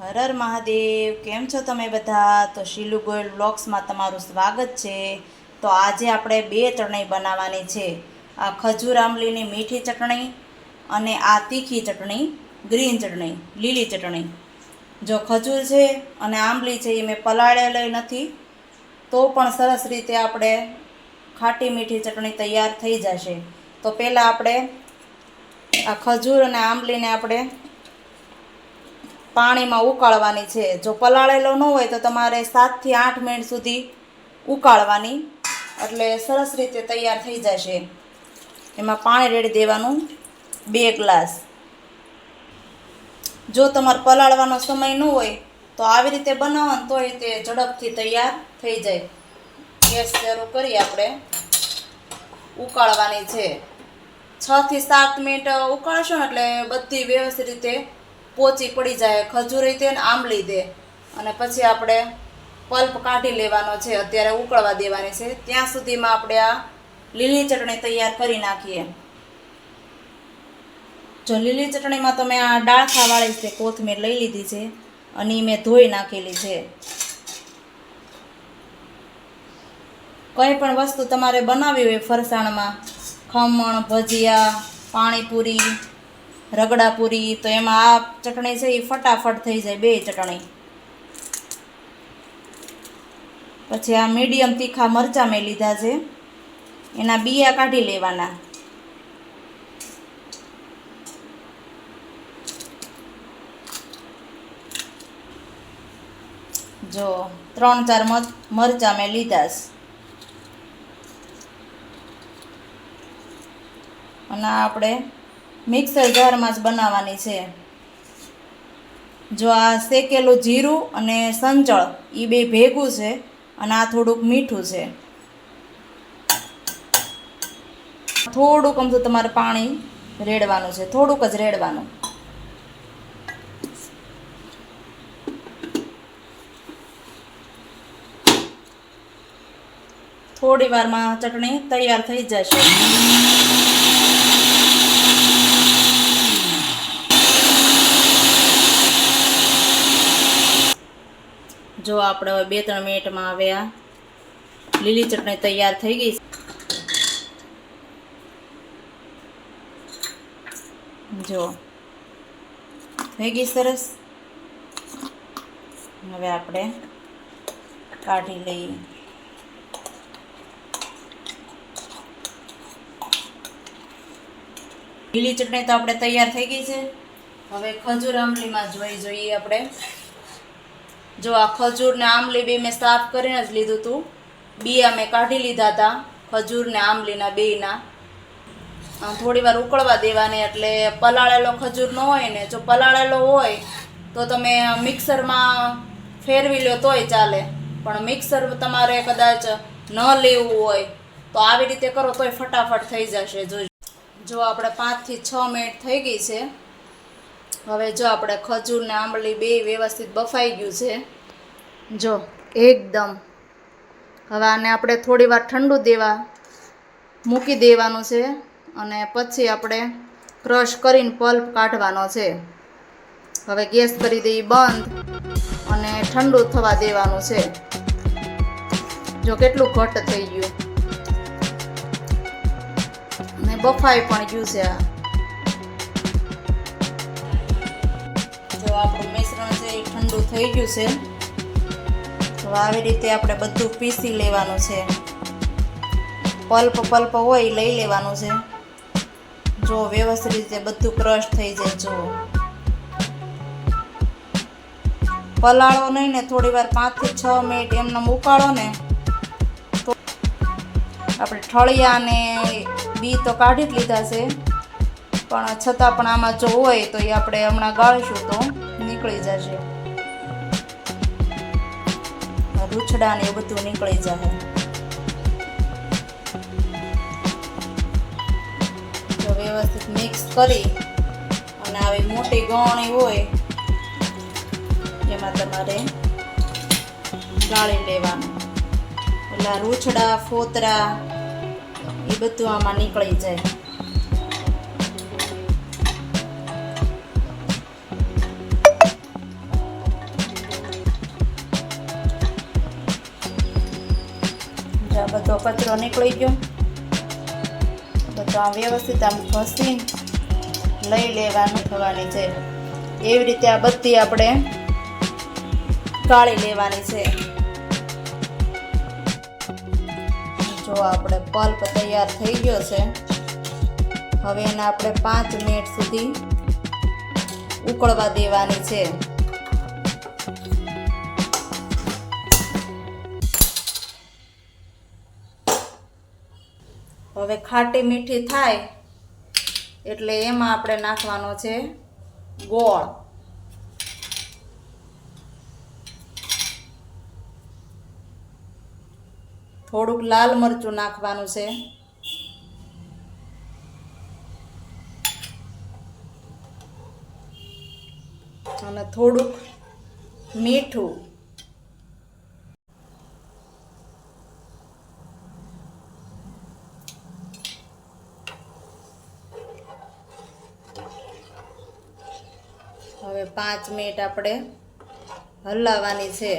હર હર મહાદેવ, કેમ છો તમે બધા? તો શીલુ ગોયલ વ્લોગ્સમાં તમારું સ્વાગત છે. તો આજે આપણે બે ચટણી બનાવવાની છે. આ ખજૂર આંબલીની મીઠી ચટણી અને આ તીખી ચટણી, ગ્રીન ચટણી, લીલી ચટણી. જો ખજૂર છે અને આંબલી છે એ મેં પલાળેલી નથી, તો પણ સરસ રીતે આપણે ખાટી મીઠી ચટણી તૈયાર થઈ જશે. તો પહેલાં આપણે આ ખજૂર અને આંબલીને આપણે પાણીમાં ઉકાળવાની છે. જો પલાળેલો ન હોય તો તમારે 7 થી 8 મિનિટ સુધી ઉકાળવાની, એટલે સરસ રીતે તૈયાર થઈ જશે. એમાં પાણી રેડી દેવાનું 2 ગ્લાસ. જો તમારે પલાળવાનો સમય ન હોય તો આવી રીતે બનાવો તોય તે ઝડપથી તૈયાર થઈ જાય. ગેસ શરૂ કરી આપણે ઉકાળવાની છે. 6 થી 7 મિનિટ ઉકાળશો ને એટલે બધી વ્યવસ્થિત રીતે પોચી પડી જાય, ખજૂર તે ને આંબલી દે. અને પછી આપણે પલ્પ કાઢી લેવાનો છે. અત્યારે ઉકળવા દેવાની છે. ત્યાં સુધીમાં આપણે આ લીલી ચટણી તૈયાર કરી નાખીએ. જો લીલી ચટણીમાં તમે આ ડાળખાવાળી છે કોથમીર લઈ લીધી છે અને મેં ધોઈ નાખેલી છે. કંઈ પણ વસ્તુ તમારે બનાવવી હોય ફરસાણમાં, ખમણ, ભજીયા, પાણીપુરી, રગડાપુરી, તો એમાં આ ચટણી છે એ ફટાફટ થઈ જાય, બે ચટણી. પછી આ મીડિયમ તીખા મરચાં મેં લીધા છે, એના બીયા કાઢી લેવાના. જો 3-4 મરચાં મેં લીધા છે. અને આપણે મિક્સર જારમાં જ બનાવવાની છે. જો આ શેકેલું જીરું અને સંચળ એ બે ભેગું છે, અને આ થોડુંક મીઠું છે. થોડુંક અમથું તમારે પાણી રેડવાનું છે, થોડુંક જ રેડવાનું. થોડી વારમાં ચટણી તૈયાર થઈ જશે. જો આપણે હવે 2-3 મિનિટમાં હવે આ લીલી ચટણી તૈયાર થઈ ગઈ. જો થઈ ગઈ સરસ. હવે આપણે કાઢી લઈએ. લીલી ચટણી તો આપણે તૈયાર થઈ ગઈ છે. હવે ખજૂર આંબલીમાં જોઈએ આપણે. જો આ ખજૂર ને આંબલી બે મેં સાફ કરીને જ લીધું હતું. બીયા મેં કાઢી લીધા હતા ખજૂર ને આંબલીના બેયના. થોડી વાર ઉકળવા દેવાની, એટલે પલાળેલો ખજૂર ન હોય ને, જો પલાળેલો હોય તો તમે મિક્સરમાં ફેરવી લો તોય ચાલે. પણ મિક્સર તમારે કદાચ ન લેવું હોય તો આવી રીતે કરો તોય ફટાફટ થઈ જશે. જો આપણે 5 થી 6 મિનિટ થઈ ગઈ છે. હવે જો આપણે ખજૂર ને આંબલી બે વ્યવસ્થિત બફાઈ ગયું છે. જો એકદમ. હવે આને આપણે થોડી વાર ઠંડુ મૂકી દેવાનું છે, અને પછી આપણે ક્રશ કરીને પલ્પ કાઢવાનો છે. હવે ગેસ કરી દઈએ બંધ અને ઠંડુ થવા દેવાનું છે. જો કેટલું ઘટ્ટ થઈ ગયું અને બફાઈ પણ ગયું છે. આ જો આપણું મિશ્રણ છે એ ઠંડુ થઈ ગયું છે. તો આવી રીતે આપણે બધું પીસી લેવાનું છે. પલ્પ હોય લઈ લેવાનું છે. જો વ્યવસ્થિત રીતે બધું ક્રશ થઈ જાય. જો પલાળો નહીં ને, થોડી વાર 5 થી 6 મિનિટ એમને ઉકાળો ને, તો આપણે ઠળિયા ને બી તો કાઢી જ લીધા છે, પણ છતાં પણ આમાં જો હોય તો એ આપણે હમણાં ગાળીશું તો નીકળી જશે. રૂછડા ને એ બધું નીકળી જશે. જો વ્યવસ્થિત મિક્સ કરી અને આવી મોટી ગોળણી હોય એમાં તમારે ગાળી લેવાનું. એટલે રૂછડા, ફોતરા એ બધું આમાં નીકળી જાય. બધો કચરો નીકળી ગયો. બધો આમ વ્યવસ્થિત આમ ઘસી લઈ લેવાનું થવાની છે. એવી રીતે આ બધી આપણે ગાળી લેવાની છે. જો આપણે પલ્પ તૈયાર થઈ ગયો છે. હવે એને આપણે 5 મિનિટ સુધી ઉકળવા દેવાની છે. હવે ખાટી મીઠી થાય એટલે એમાં આપણે નાખવાનો છે ગોળ. થોડુંક લાલ મરચું નાખવાનું છે. અને થોડુંક મીઠું. હવે 5 મિનિટ આપણે હલાવવાની છે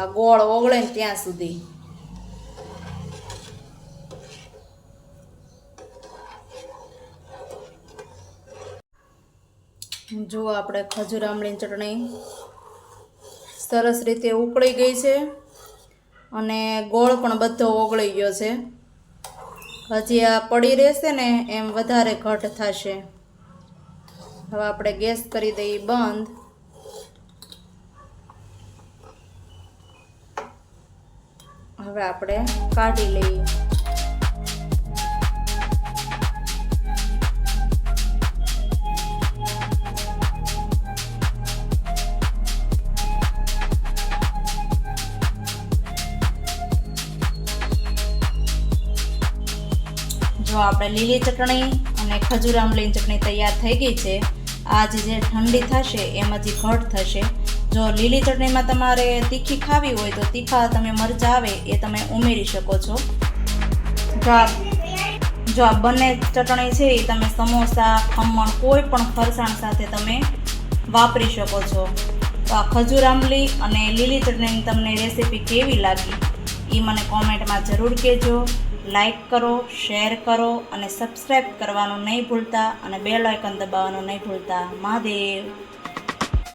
આ ગોળ ઓગળે ને ત્યાં સુધી. જો આપણે ખજૂર આમલીની ચટણી સરસ રીતે ઉકળી ગઈ છે અને ગોળ પણ બધો ઓગળી ગયો છે. હજી આ પડી રહેશે ને એમ વધારે ઘટ થશે. હવે આપણે ગેસ કરી દઈએ બંધ. હવે આપણે કાઢી લઈએ. જો આપણે લીલી ચટણી અને ખજૂર આમલીની ચટણી તૈયાર થઈ ગઈ છે. આ જે ઠંડી થશે એમ હજી ઘટ થશે. જો લીલી ચટણીમાં તમારે તીખી ખાવી હોય તો તીખા તમે મરચાં આવે એ તમે ઉમેરી શકો છો. જો આ બંને ચટણી છે એ તમે સમોસા, ખમણ કોઈ પણ ફરસાણ સાથે તમે વાપરી શકો છો. તો આ ખજૂર આમલી અને લીલી ચટણીની તમને રેસીપી કેવી લાગી એ મને કોમેન્ટમાં જરૂર કહેજો. લાઈક કરો, શેર કરો અને સબસ્ક્રાઈબ કરવાનું નહીં ભૂલતા અને બેલ આઇકન દબાવવાનું નહીં ભૂલતા. મહાદેવ.